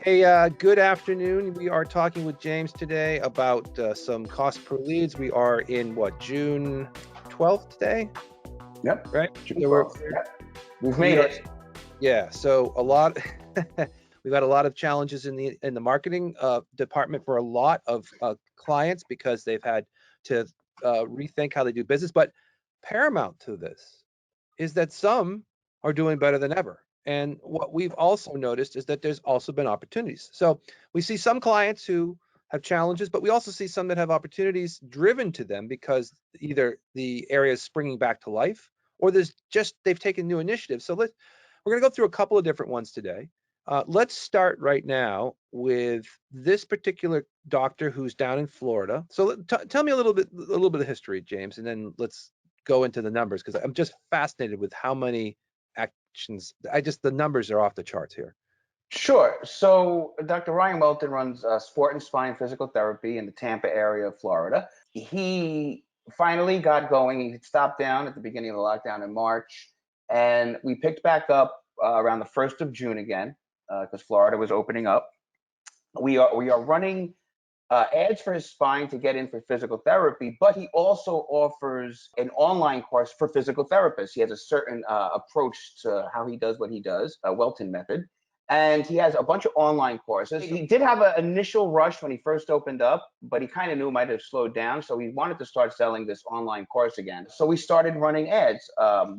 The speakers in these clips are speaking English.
Hey, good afternoon. We are talking with James today about some cost per leads. We are in June 12th today, Yep. right? June So 12th. Yep. We've made it. Yeah. So we've got a lot of challenges in the marketing department for a lot of clients because they've had to rethink how they do business. But paramount to this is that some are doing better than ever. And what we've also noticed is that there's also been opportunities. So we see some clients who have challenges, but we also see some that have opportunities driven to them because either the area is springing back to life or they've taken new initiatives. So we're going to go through a couple of different ones today. Let's start right now with this particular doctor who's down in Florida. So tell me a little bit of history, James, and then let's go into the numbers because I'm just fascinated with how many actions. The numbers are off the charts here. Sure. So Dr. Ryan Walton runs sport and spine physical therapy in the Tampa area of Florida. He finally got going. He stopped down at the beginning of the lockdown in March, and we picked back up around the 1st of June again because Florida was opening up. We are running ads for his spine to get in for physical therapy, but he also offers an online course for physical therapists. He has a certain approach to how he does what he does, a Welton method. And he has a bunch of online courses. He did have an initial rush when he first opened up, but he kind of knew it might have slowed down. So he wanted to start selling this online course again. So we started running ads,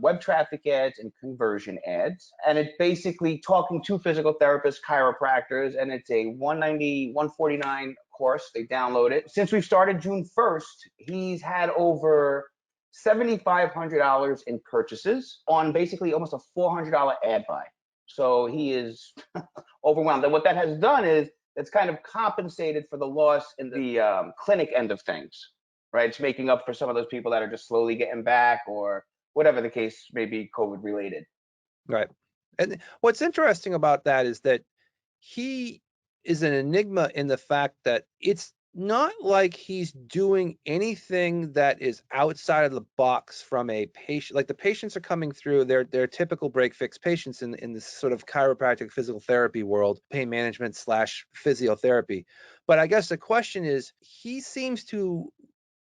web traffic ads and conversion ads. And it's basically talking to physical therapists, chiropractors, and it's a $190, $149 course. They download it. Since we've started June 1st, he's had over $7,500 in purchases on basically almost a $400 ad buy. So he is overwhelmed. And what that has done is it's kind of compensated for the loss in the clinic end of things, right? It's making up for some of those people that are just slowly getting back or whatever the case may be, COVID related. Right. And what's interesting about that is that he is an enigma in the fact that it's not like he's doing anything that is outside of the box from a patient. Like the patients are coming through, they're typical break fix patients in this sort of chiropractic physical therapy world, pain management / physiotherapy. But I guess the question is, he seems to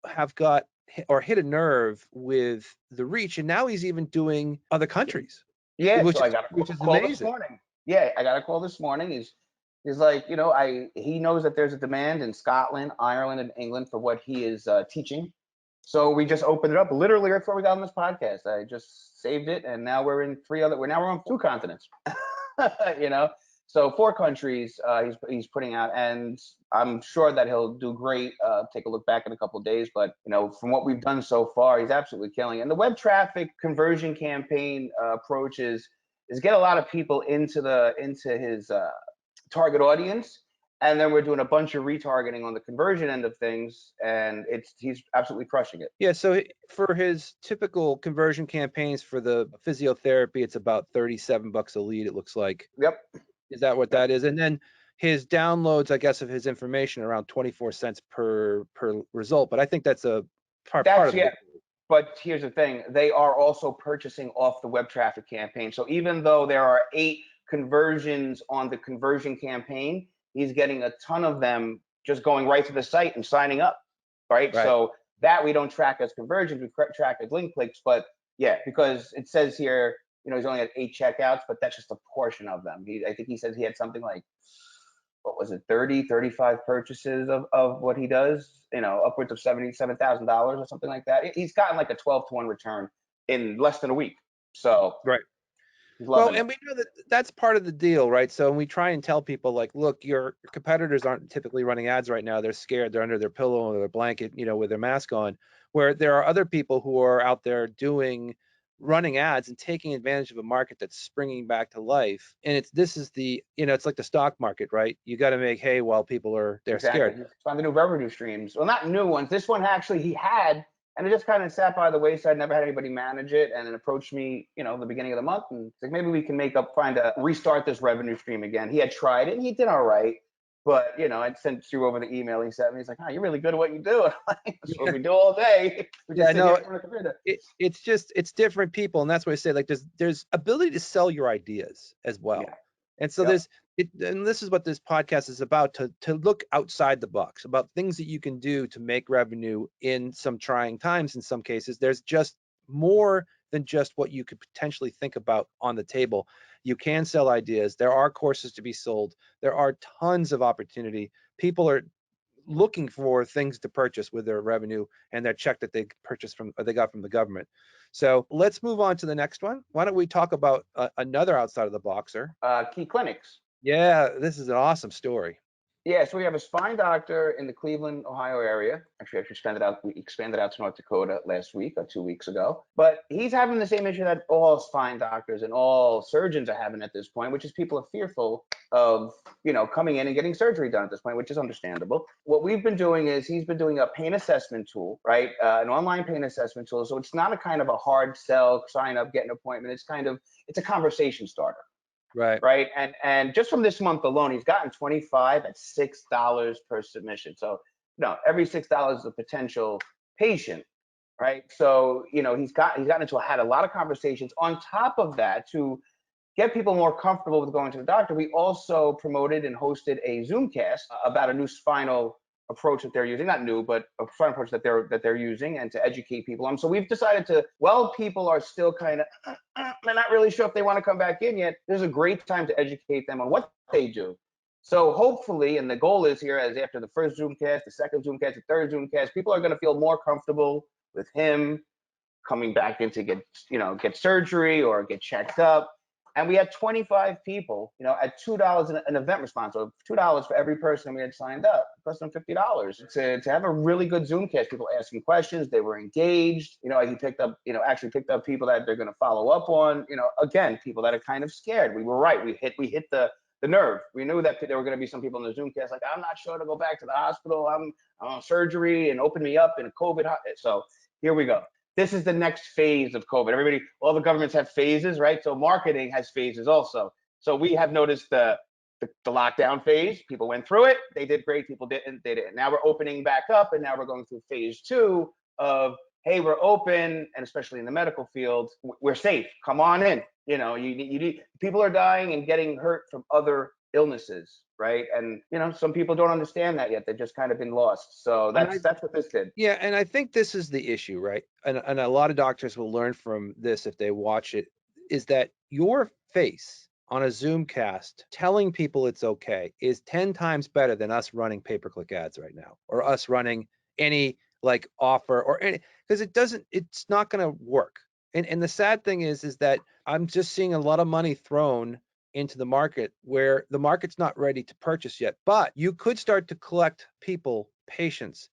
have got or hit a nerve with the reach, and now he's even doing other countries. Yeah, which so I got is a call amazing. this morning. Yeah, I got a call this morning. He's like, he knows that there's a demand in Scotland, Ireland, and England for what he is teaching. So we just opened it up literally right before we got on this podcast. I just saved it, and now we're on 2 continents. So 4 countries he's putting out, and I'm sure that he'll do great. Take a look back in a couple of days, but from what we've done so far, he's absolutely killing it. And the web traffic conversion campaign approach is get a lot of people into his target audience, and then we're doing a bunch of retargeting on the conversion end of things, and he's absolutely crushing it. Yeah, so for his typical conversion campaigns for the physiotherapy, it's about $37 a lead, it looks like. Yep. Is that what that is? And then his downloads, I guess, of his information around 24 cents per result. But I think that's a part of it. But here's the thing, they are also purchasing off the web traffic campaign. So even though there are 8 conversions on the conversion campaign, he's getting a ton of them just going right to the site and signing up, right? So that we don't track as conversions, we track as link clicks. But yeah, because it says here, he's only at 8 checkouts, but that's just a portion of them. I think he says he had something like, what was it, 30, 35 purchases of what he does, upwards of $77,000 or something like that. He's gotten like a 12-to-1 return in less than a week. So right. Well, and we know that that's part of the deal, right? So we try and tell people, like, look, your competitors aren't typically running ads right now. They're scared. They're under their pillow or their blanket, with their mask on, where there are other people who are out there running ads and taking advantage of a market that's springing back to life. And it's like the stock market, right? You got to make hay while people are scared. Find the new revenue streams. Well, not new ones. This one actually he had, and it just kind of sat by the wayside. Never had anybody manage it, and it approached me, the beginning of the month, and it's like maybe we can restart this revenue stream again. He had tried it, and he did all right, But I sent you over the email he sent me. He's like, "Oh, you're really good at what you do." That's what we do all day. We just Yeah, sit here no, in front of the computer. it's different people, and that's why I say, like, there's ability to sell your ideas as Yeah. well. And so Yep. and this is what this podcast is about, to look outside the box about things that you can do to make revenue in some trying times. In some cases, there's just more than just what you could potentially think about on the table. You can sell ideas. There are courses to be sold. There are tons of opportunity. People are looking for things to purchase with their revenue and their check that they purchased from, or they got from the government. So let's move on to the next one. Why don't we talk about another outside of the boxer? Key clinics. Yeah, this is an awesome story. Yeah, so we have a spine doctor in the Cleveland, Ohio area. Actually, we expanded out to North Dakota last week or 2 weeks ago. But he's having the same issue that all spine doctors and all surgeons are having at this point, which is people are fearful of, coming in and getting surgery done at this point, which is understandable. What we've been doing is he's been doing a pain assessment tool, right? An online pain assessment tool. So it's not a kind of a hard sell, sign up, get an appointment. It's a conversation starter. Right. Right. And just from this month alone, he's gotten 25 at $6 per submission. So, every $6 is a potential patient. Right. So, he's gotten had a lot of conversations. On top of that, to get people more comfortable with going to the doctor, we also promoted and hosted a Zoomcast about a new spinal approach that they're using. Not new, but a spinal approach that they're using, and to educate people on. So we've decided to, people are still kind of, they're not really sure if they want to come back in yet. There's a great time to educate them on what they do. So hopefully, and the goal is here, as after the first Zoomcast, the second Zoomcast, the third Zoomcast, people are going to feel more comfortable with him coming back in to get surgery or get checked up. And we had 25 people, at $2 an event response, so $2 for every person we had signed up, plus them $50 to have a really good Zoomcast. People asking questions, they were engaged. He picked up, actually picked up people that they're going to follow up on. Again, people that are kind of scared. We were right. We hit the nerve. We knew that there were going to be some people in the Zoomcast like, I'm not sure to go back to the hospital. I'm on surgery and open me up in a COVID. So here we go. This is the next phase of COVID. All the governments have phases, right? So marketing has phases also. So we have noticed the lockdown phase. People went through it. They did great. People didn't. They didn't. Now we're opening back up, and now we're going through phase 2 of, hey, we're open, and especially in the medical field, we're safe. Come on in. You need. People are dying and getting hurt from other illnesses, right? And some people don't understand that yet. They've just kind of been lost. So that's what this did. Yeah, and I think this is the issue, right? And a lot of doctors will learn from this if they watch it, is that your face on a Zoomcast telling people it's okay is 10 times better than us running pay-per-click ads right now, or us running any like offer or any, because it's not going to work. And the sad thing is that I'm just seeing a lot of money thrown into the market where the market's not ready to purchase yet. But you could start to collect patients,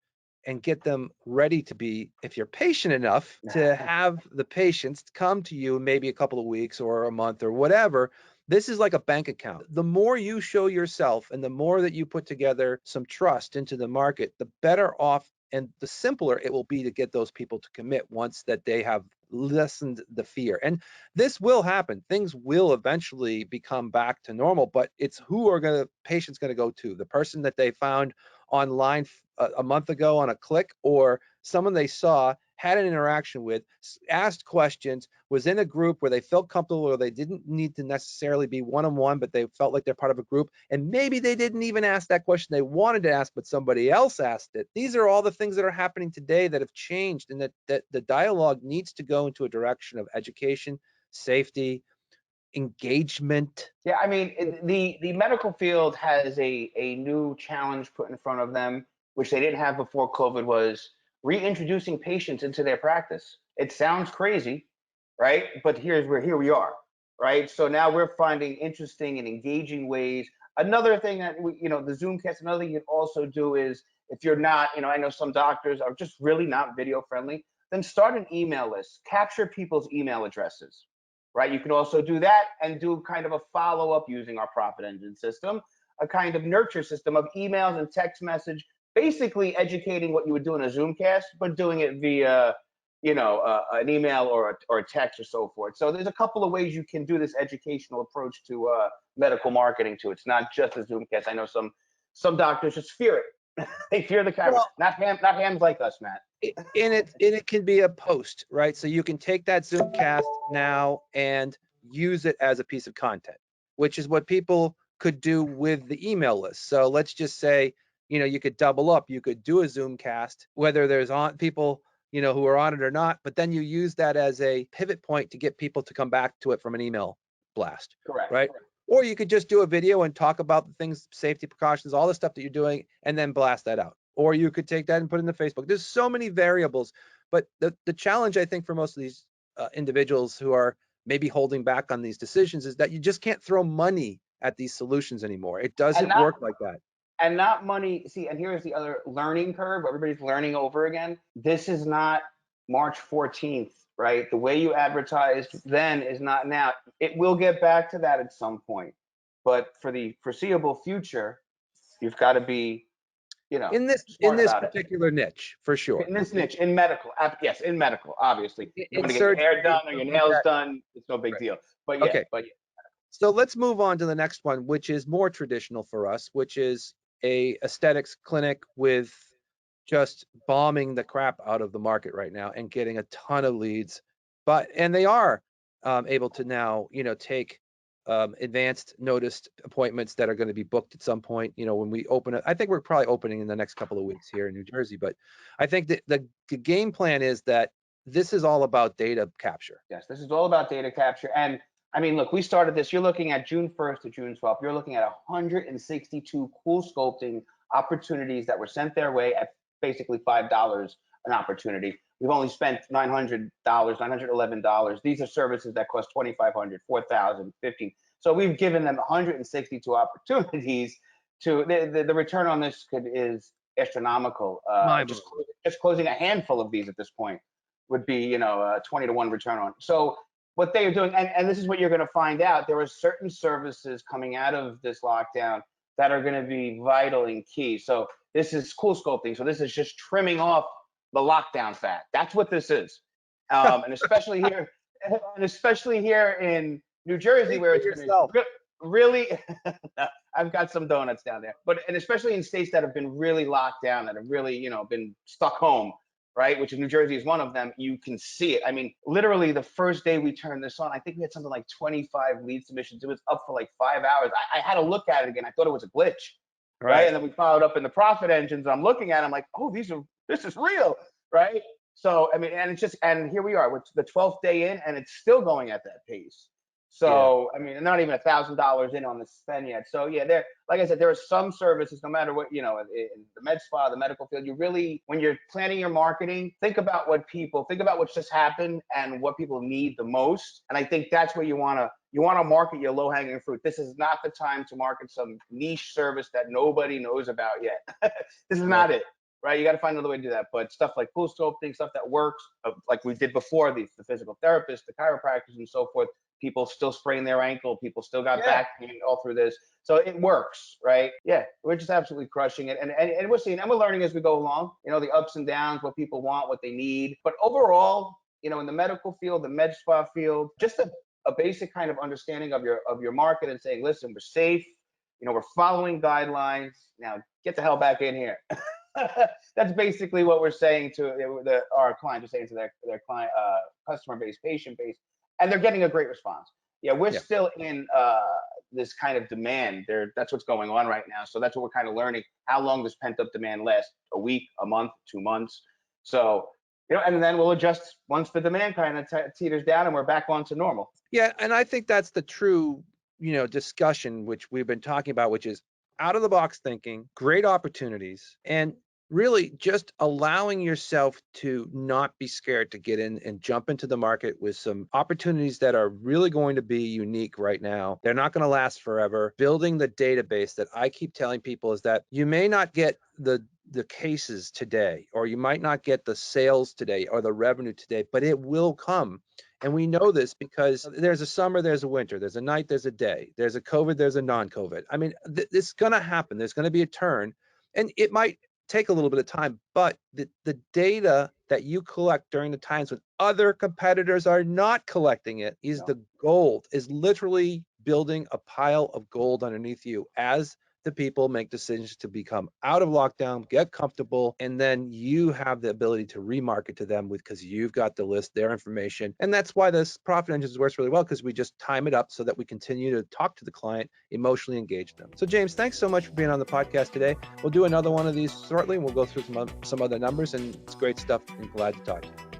and get them ready to be, if you're patient enough to have the patients come to you in maybe a couple of weeks or a month or whatever. This is like a bank account. The more you show yourself and the more that you put together some trust into the market, the better off and the simpler it will be to get those people to commit once that they have lessened the fear. And this will happen. Things will eventually become back to normal, but it's who are patients going to go to? The person that they found online a month ago on a click, or someone they saw, had an interaction with, asked questions, was in a group where they felt comfortable, or they didn't need to necessarily be one-on-one, but they felt like they're part of a group. And maybe they didn't even ask that question they wanted to ask, but somebody else asked it. These are all the things that are happening today that have changed, and that the dialogue needs to go into a direction of education, safety, engagement. Yeah, I mean, the medical field has a new challenge put in front of them, which they didn't have before COVID, was reintroducing patients into their practice. It sounds crazy, right? But here we are, right? So now we're finding interesting and engaging ways. Another thing that the Zoomcast, another thing you can also do is, if you're not, I know some doctors are just really not video friendly, then start an email list, capture people's email addresses, right? You can also do that and do kind of a follow-up using our profit engine system, a kind of nurture system of emails and text message, basically educating what you would do in a Zoomcast, but doing it via, an email or a text or so forth. So there's a couple of ways you can do this educational approach to medical marketing too. It's not just a Zoomcast. I know some some doctors just fear it. They fear the camera. Well, Not hams like us, Matt. it can be a post, right? So you can take that Zoomcast now and use it as a piece of content, which is what people could do with the email list. So let's just say, you could double up. You could do a Zoomcast, whether there's on people, who are on it or not, but then you use that as a pivot point to get people to come back to it from an email blast, Correct. right? Or you could just do a video and talk about the things, safety precautions, all the stuff that you're doing, and then blast that out. Or you could take that and put it in the Facebook. There's so many variables, but the challenge, I think, for most of these individuals who are maybe holding back on these decisions is that you just can't throw money at these solutions anymore. It doesn't work like that. And not money. See, and here's the other learning curve. Everybody's learning over again. This is not March 14th, right? The way you advertised then is not now. It will get back to that at some point. But for the foreseeable future, you've got to be, in this particular niche, for sure. In this niche, in medical, yes, in medical, obviously. You want to get your hair done or your nails done, it's no big deal. But yeah, okay. So let's move on to the next one, which is more traditional for us, which is a aesthetics clinic with just bombing the crap out of the market right now and getting a ton of leads. And they are able to now, take advanced noticed appointments that are going to be booked at some point. When we open it, I think we're probably opening in the next couple of weeks here in New Jersey. But I think that the game plan is that this is all about data capture. Yes, this is all about data capture. And I mean, look, we started this. You're looking at June 1st to June 12th. You're looking at 162 cool sculpting opportunities that were sent their way at basically $5 an opportunity. We've only spent $900, $911. These are services that cost $2,500, $4,000, $15,000. So we've given them 162 opportunities. The return on this is astronomical. Just closing a handful of these at this point would be, a 20 to 1 return on. So what they are doing, and this is what you're going to find out, there are certain services coming out of this lockdown that are going to be vital and key. So this is cool sculpting. So this is just trimming off the lockdown fat. That's what this is. And especially here in New Jersey, where it's really, I've got some donuts down there, and especially in states that have been really locked down, that have really, been stuck home, right? Which is New Jersey is one of them. You can see it. I mean, literally the first day we turned this on, I think we had something like 25 lead submissions. It was up for like 5 hours. I had to look at it again. I thought it was a glitch, right? And then we followed up in the profit engines. I'm looking at it, I'm like, oh, this is real, right? So, I mean, and here we are, we're the 12th day in, and it's still going at that pace. So, yeah. I mean, not even $1,000 in on the spend yet. So, yeah, like I said, there are some services, no matter what, in the med spa, the medical field, you really, when you're planning your marketing, think about what's just happened and what people need the most. And I think that's where you want to market your low-hanging fruit. This is not the time to market some niche service that nobody knows about yet. This is not it. Right, you got to find another way to do that. But stuff like cool sculpting, stuff that works, like we did before, the physical therapists, the chiropractors, and so forth. People still spraying their ankle. People still got back pain all through this. So it works, right? Yeah, we're just absolutely crushing it, and we're seeing, and we're learning as we go along. The ups and downs, what people want, what they need. But overall, in the medical field, the med spa field, just a basic kind of understanding of your market and saying, listen, we're safe. We're following guidelines. Now get the hell back in here. That's basically what we're saying to our clients, are saying to their client, customer base, patient base, and they're getting a great response. Yeah, we're still in this kind of demand. That's what's going on right now. So that's what we're kind of learning. How long does pent up demand last? A week, a month, 2 months? So, and then we'll adjust once the demand kind of teeters down and we're back on to normal. Yeah, and I think that's the true, discussion which we've been talking about, which is out of the box thinking, great opportunities, and really just allowing yourself to not be scared to get in and jump into the market with some opportunities that are really going to be unique right now. They're not going to last forever. Building the database that I keep telling people is that you may not get the cases today, or you might not get the sales today or the revenue today, but it will come. And we know this because there's a summer, there's a winter, there's a night, there's a day, there's a COVID, there's a non-COVID. I mean, it's going to happen. There's going to be a turn, and it might take a little bit of time, but the data that you collect during the times when other competitors are not collecting it is the gold, is literally building a pile of gold underneath you as the people make decisions to become out of lockdown, get comfortable, and then you have the ability to remarket to them because you've got the list, their information. And that's why this profit engine works really well, because we just time it up so that we continue to talk to the client, emotionally engage them. So James, thanks so much for being on the podcast today. We'll do another one of these shortly, and we'll go through some other numbers, and it's great stuff, and glad to talk to you.